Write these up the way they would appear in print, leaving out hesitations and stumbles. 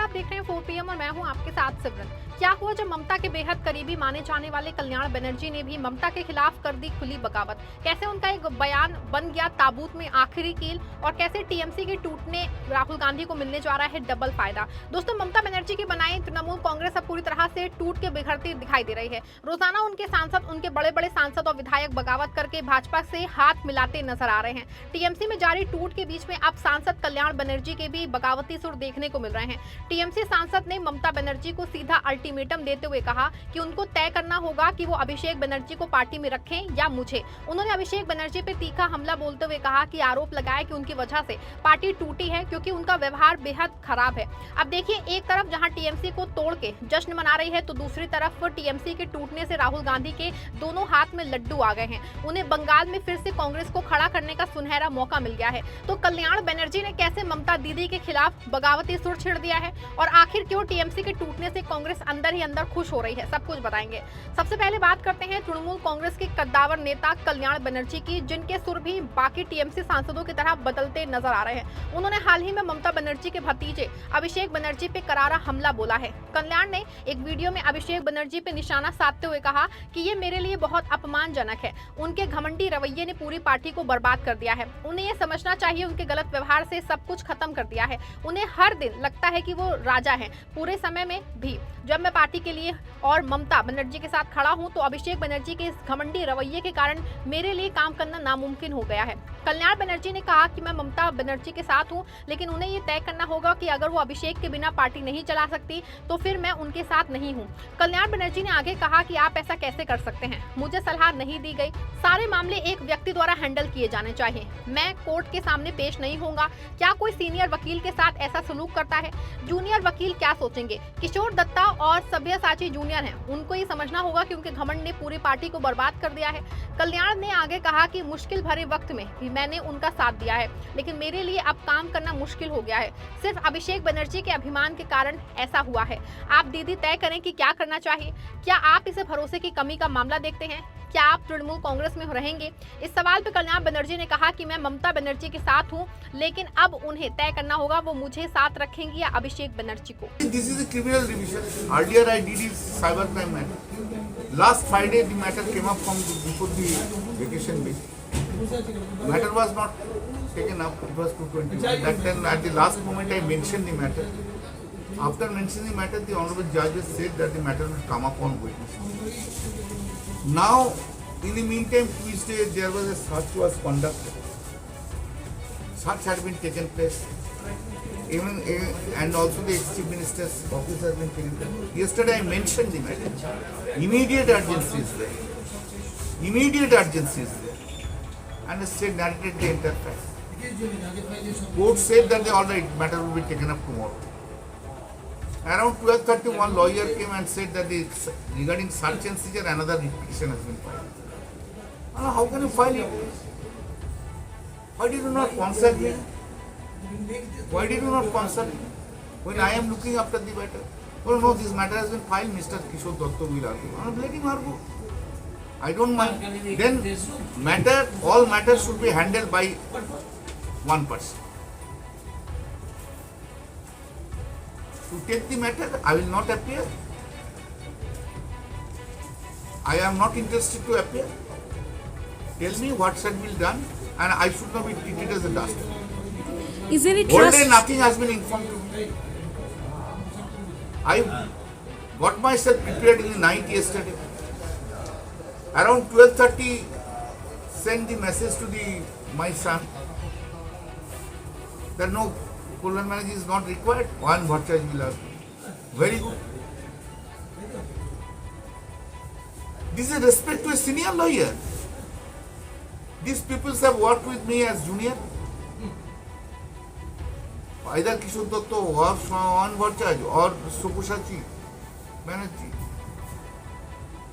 आप देख रहे हैं 4 PM और मैं हूं आपके साथ सिमरन। क्या हुआ जब ममता के बेहद करीबी माने जाने वाले कल्याण बनर्जी ने भी ममता के खिलाफ कर दी खुली बगावत। कैसे उनका एक बयान बन गया ताबूत में आखिरी कील और कैसे टीएमसी के टूटने राहुल गांधी को मिलने जा रहा है डबल फायदा। दोस्तों, ममता बनर्जी की बनाई तृणमूल कांग्रेस अब पूरी तरह से टूट के बिखरती दिखाई दे रही है। रोजाना उनके सांसद, उनके बड़े बड़े सांसद और विधायक बगावत करके भाजपा से हाथ मिलाते नजर आ रहे हैं। टीएमसी में जारी टूट के बीच में अब सांसद कल्याण बनर्जी के भी बगावती सुर देखने को मिल रहे हैं। टीएमसी सांसद ने ममता बनर्जी को सीधा अल्टीमेटम देते हुए कहा कि उनको तय करना होगा कि वो अभिषेक बनर्जी को पार्टी में रखें या मुझे। उन्होंने अभिषेक बनर्जी पे तीखा हमला बोलते हुए कहा कि आरोप लगाया कि उनकी वजह से पार्टी टूटी है क्योंकि उनका व्यवहार बेहद खराब है। अब देखिए, एक तरफ जहां टीएमसी को तोड़ के जश्न मना रही है तो दूसरी तरफ टीएमसी के टूटने से राहुल गांधी के दोनों हाथ में लड्डू आ गए हैं। उन्हें बंगाल में फिर से कांग्रेस को खड़ा करने का सुनहरा मौका मिल गया है। तो कल्याण बनर्जी ने कैसे ममता दीदी के खिलाफ बगावती सुर छिड़ दिया है और आखिर क्यों टीएमसी के टूटने से कांग्रेस अंदर ही अंदर खुश हो रही है, सब कुछ बताएंगे। सबसे पहले बात करते हैं तृणमूल कांग्रेस के कद्दावर नेता कल्याण बनर्जी की, जिनके सुर भी बाकी टीएमसी सांसदों की तरह बदलते नजर आ रहे हैं। उन्होंने हाल ही में ममता बनर्जी के भतीजे अभिषेक बनर्जी पे करारा हमला बोला है। कल्याण ने एक वीडियो में अभिषेक बनर्जी पे निशाना साधते हुए कहा कि ये मेरे लिए बहुत अपमानजनक है। उनके घमंडी रवैये ने पूरी पार्टी को बर्बाद कर दिया है। उन्हें ये समझना चाहिए उनके गलत व्यवहार से सब कुछ खत्म कर दिया है। उन्हें हर दिन लगता है कि वो राजा हैं। पूरे समय में भी जब मैं पार्टी के लिए और ममता बनर्जी के साथ खड़ा हूं तो अभिषेक बनर्जी के इस घमंडी रवैये के कारण मेरे लिए काम करना नामुमकिन हो गया है। कल्याण बनर्जी ने कहा कि मैं ममता बनर्जी के साथ हूं, लेकिन उन्हें ये तय करना होगा कि अगर वो अभिषेक के बिना पार्टी नहीं चला सकती तो फिर मैं उनके साथ नहीं हूं। कल्याण बनर्जी ने आगे कहा कि आप ऐसा कैसे कर सकते हैं, मुझे सलाह नहीं दी गई। सारे मामले एक व्यक्ति द्वारा हैंडल किए जाने चाहिए। मैं कोर्ट के सामने पेश नहीं होऊंगा। क्या कोई सीनियर वकील के साथ ऐसा सलूक करता है? जूनियर वकील क्या सोचेंगे? किशोर दत्ता और सब्यसाची जूनियर हैं, उनको ये समझना होगा कि उनके घमंड ने पूरी पार्टी को बर्बाद कर दिया है। कल्याण ने आगे कहा कि मुश्किल भरे वक्त में भी मैंने उनका साथ दिया है, लेकिन मेरे लिए अब काम करना मुश्किल हो गया है। सिर्फ अभिषेक बनर्जी के अभिमान के कारण ऐसा हुआ है। आप दीदी तय करें कि क्या करना चाहिए। क्या आप इसे भरोसे की कमी का मामला देखते हैं? क्या आप तृणमूल कांग्रेस में रहेंगे? इस सवाल पर कल्याण बनर्जी ने कहा कि मैं ममता बनर्जी के साथ हूं, लेकिन अब उन्हें तय करना होगा वो मुझे साथ रखेंगी या अभिषेक बनर्जी को। This is a criminal division. Earlier I did is cybercrime matter. Last Friday the matter came up from before the vacation week. Matter was not taken up. It was 221. That time at the last moment I mentioned the matter. After mentioning the matter, the honorable judges said that the matter will come up on witness. Now, in the meantime, Tuesday there was a search was conducted. Search had been taken place. Even and also the ex-chief minister's office has been taken place. Yesterday I mentioned the matter. Immediate urgency is there. Immediate urgency is there. And the state narrated the entire fact. Court said that the alright matter will be taken up tomorrow. Around 12:30, one lawyer came and said that regarding search and seizure, another petition has been filed. How can you file it? Why did you not consult me? Why did you not consult me? When I am looking after the matter. Well, no, this matter has been filed, Mr. Kishore Datta will argue. Let him argue. I don't mind. Then all matters should be handled by one person. To take the matter, I will not appear. I am not interested to appear. Tell me what should be done, and I should not be treated as a dastard. Is there a Whole trust? day nothing has been informed to me. I got myself prepared in the night yesterday. Around 12:30, sent the message to my son that no, Kullan Manager is not required. One Bhattacharya will have. Very good. This is respect to a senior lawyer. These people have worked with me as junior. Either Kishore Datta or One Bhattacharya or Subhushachi Banerjee.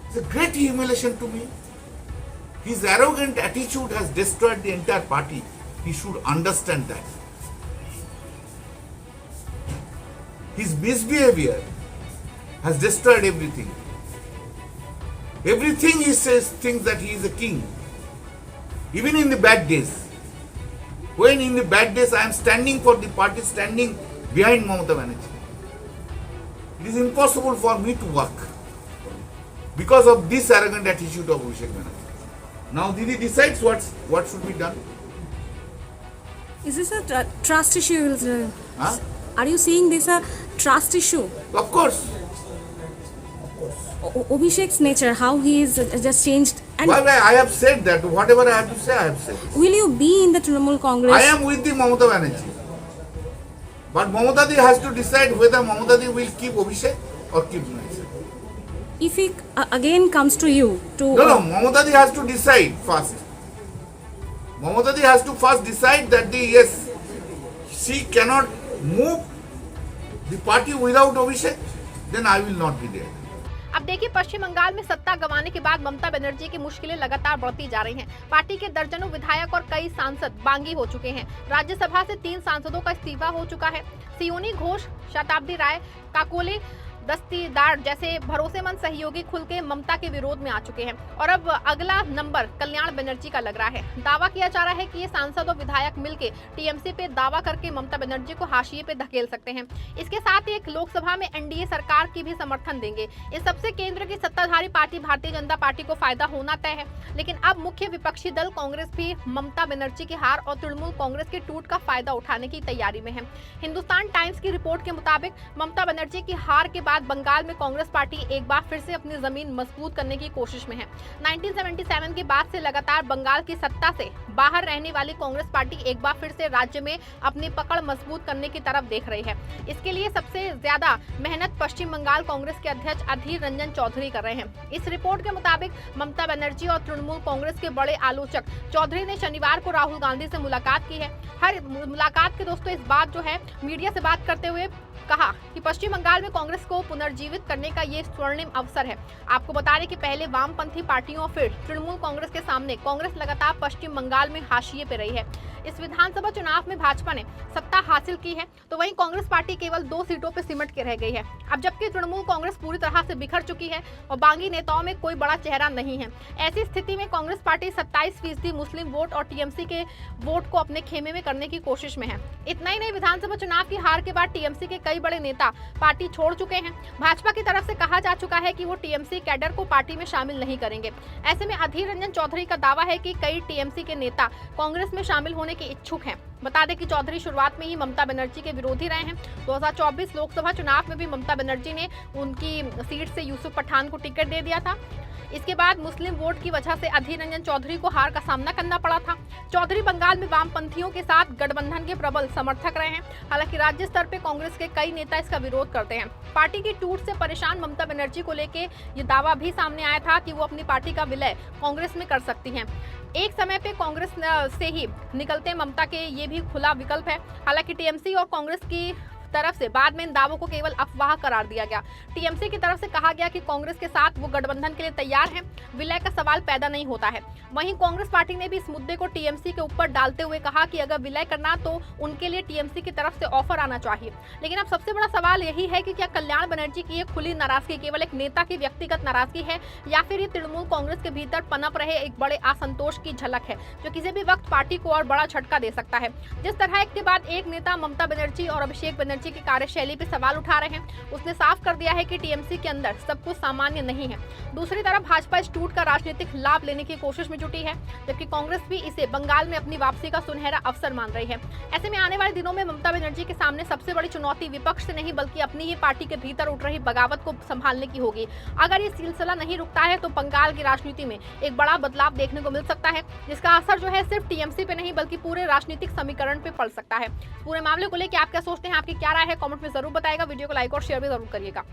It's a great humiliation to me. His arrogant attitude has destroyed the entire party. He should understand that. His misbehavior has destroyed everything. Everything he says thinks that he is a king. Even in the bad days. When in the bad days I am standing for the party, standing behind Mamata Banerjee. It is impossible for me to work because of this arrogant attitude of Abhishek Banerjee. Now Didi decides what should be done. Is this a trust issue? Huh? Are you seeing this a trust issue? Of course. Abhishek's nature, how he is just changed. And Well, I have said that. Whatever I have to say, I have said. will you be in the Trinamool Congress? I am with the Mamata Banerjee. But Mamata Di has to decide whether Mamata Di will keep Abhishek or keep Banerjee. If he again comes to you to No, Mamata Di has to decide first. Mamata Di has to first decide that yes, she cannot move the party without Abhishek, then I will not be there. अब देखिए, पश्चिम बंगाल में सत्ता गंवाने के बाद ममता बनर्जी की मुश्किलें लगातार बढ़ती जा रही हैं। पार्टी के दर्जनों विधायक और कई सांसद बागी हो चुके हैं। राज्यसभा से 3 सांसदों का इस्तीफा हो चुका है। सियोनी घोष, शताब्दी राय, काकोले दस्तीदार जैसे भरोसेमंद सहयोगी खुल के ममता के विरोध में आ चुके हैं और अब अगला नंबर कल्याण बनर्जी का लग रहा है। दावा किया जा रहा है कि ये सांसद और विधायक मिलकर टीएमसी पे दावा करके ममता बनर्जी को हाशिए पे धकेल सकते हैं। इसके साथ ही एक लोकसभा में एनडीए सरकार की भी समर्थन देंगे। इस सबसे केंद्र की सत्ताधारी पार्टी भारतीय जनता पार्टी को फायदा होना तय है, लेकिन अब मुख्य विपक्षी दल कांग्रेस भी ममता बनर्जी की हार और तृणमूल कांग्रेस के टूट का फायदा उठाने की तैयारी में है। हिंदुस्तान टाइम्स की रिपोर्ट के मुताबिक ममता बनर्जी की हार के बाद बंगाल में कांग्रेस पार्टी एक बार फिर से अपनी जमीन मजबूत करने की कोशिश में है। 1977 के बाद से लगातार बंगाल की सत्ता से बाहर रहने वाली कांग्रेस पार्टी एक बार फिर से राज्य में अपनी पकड़ मजबूत करने की तरफ देख रही है। इसके लिए सबसे ज्यादा मेहनत पश्चिम बंगाल कांग्रेस के अध्यक्ष अधीर रंजन चौधरी कर रहे हैं। इस रिपोर्ट के मुताबिक ममता बनर्जी और तृणमूल कांग्रेस के बड़े आलोचक चौधरी ने शनिवार को राहुल गांधी से मुलाकात की है। हर मुलाकात के दोस्तों इस बात जो है मीडिया से बात करते हुए कहा कि पश्चिम बंगाल में कांग्रेस को पुनर्जीवित करने का ये स्वर्णिम अवसर है। आपको बता दें कि पहले वामपंथी पार्टियों और फिर तृणमूल कांग्रेस के सामने कांग्रेस लगातार पश्चिम बंगाल में हाशिए पे रही है। इस विधानसभा चुनाव में भाजपा ने सत्ता हासिल की है, तो वहीं कांग्रेस पार्टी केवल 2 सीटों पर सिमट के रह गई है। अब जबकि तृणमूल कांग्रेस पूरी तरह से बिखर चुकी है और बागी नेताओं में कोई बड़ा चेहरा नहीं है। ऐसी स्थिति में कांग्रेस पार्टी 27% मुस्लिम वोट और टीएमसी के वोट को अपने खेमे में करने की कोशिश में है। इतना ही नहीं, विधानसभा चुनाव की हार के बाद टीएमसी के कई बड़े नेता पार्टी छोड़ चुके हैं। भाजपा की तरफ से कहा जा चुका है कि वो टीएमसी कैडर को पार्टी में शामिल नहीं करेंगे। ऐसे में अधीर रंजन चौधरी का दावा है कि कई टीएमसी के नेता कांग्रेस में शामिल होने के इच्छुक हैं। बता दें कि चौधरी शुरुआत में ही ममता बनर्जी के विरोधी रहे हैं। 2024 लोकसभा चुनाव में भी ममता बनर्जी ने उनकी सीट से यूसुफ पठान को टिकट दे दिया था। इसके बाद मुस्लिम वोट की वजह से अधीर रंजन चौधरी को हार का सामना करना पड़ा था। चौधरी बंगाल में वामपंथियों के साथ गठबंधन के प्रबल समर्थक रहे हैं। हालांकि राज्य स्तर पर कांग्रेस के कई नेता इसका विरोध करते हैं। पार्टी की टूट से परेशान ममता बनर्जी को लेकर ये दावा भी सामने आया था कि वो अपनी पार्टी का विलय कांग्रेस में कर सकती हैं। एक समय पे कांग्रेस से ही निकलते ममता के ये भी खुला विकल्प है। हालांकि टीएमसी और कांग्रेस की तरफ से बाद में इन दावों को केवल अफवाह करार दिया गया। टीएमसी की तरफ से कहा गया कि कांग्रेस के साथ वो गठबंधन के लिए तैयार हैं, विलय का सवाल पैदा नहीं होता है। वहीं कांग्रेस पार्टी ने भी इस मुद्दे को टीएमसी के ऊपर डालते हुए कहा कि अगर विलय करना तो उनके लिए टीएमसी की तरफ से ऑफर आना चाहिए। लेकिन अब सबसे बड़ा सवाल यही है कि क्या कल्याण बनर्जी की ये खुली नाराजगी केवल एक नेता की व्यक्तिगत नाराजगी है या फिर ये तृणमूल कांग्रेस के भीतर पनप रहे एक बड़े असंतोष की झलक है, जो किसी भी वक्त पार्टी को और बड़ा झटका दे सकता है। जिस तरह एक के बाद एक नेता ममता बनर्जी और अभिषेक बनर्जी की कार्यशैली पे सवाल उठा रहे हैं, उसने साफ कर दिया है कि टीएमसी के अंदर सब कुछ सामान्य नहीं है। दूसरी तरफ भाजपा इस टूट का राजनीतिक लाभ लेने की कोशिश में जुटी है, जबकि कांग्रेस भी इसे बंगाल में अपनी वापसी का सुनहरा अवसर मान रही है। ऐसे में आने वाले दिनों में ममता बनर्जी के सामने सबसे बड़ी चुनौती विपक्ष से नहीं बल्कि अपनी ही पार्टी के भीतर उठ रही बगावत को संभालने की होगी। अगर ये सिलसिला नहीं रुकता है तो बंगाल की राजनीति में एक बड़ा बदलाव देखने को मिल सकता है, जिसका असर जो है सिर्फ टीएमसी पे नहीं बल्कि पूरे राजनीतिक समीकरण पे पड़ सकता है। पूरे मामले को लेकर आप क्या सोचते हैं, आपकी क्या राय है, कमेंट में जरूर बताएगा। वीडियो को लाइक और शेयर भी जरूर करिएगा।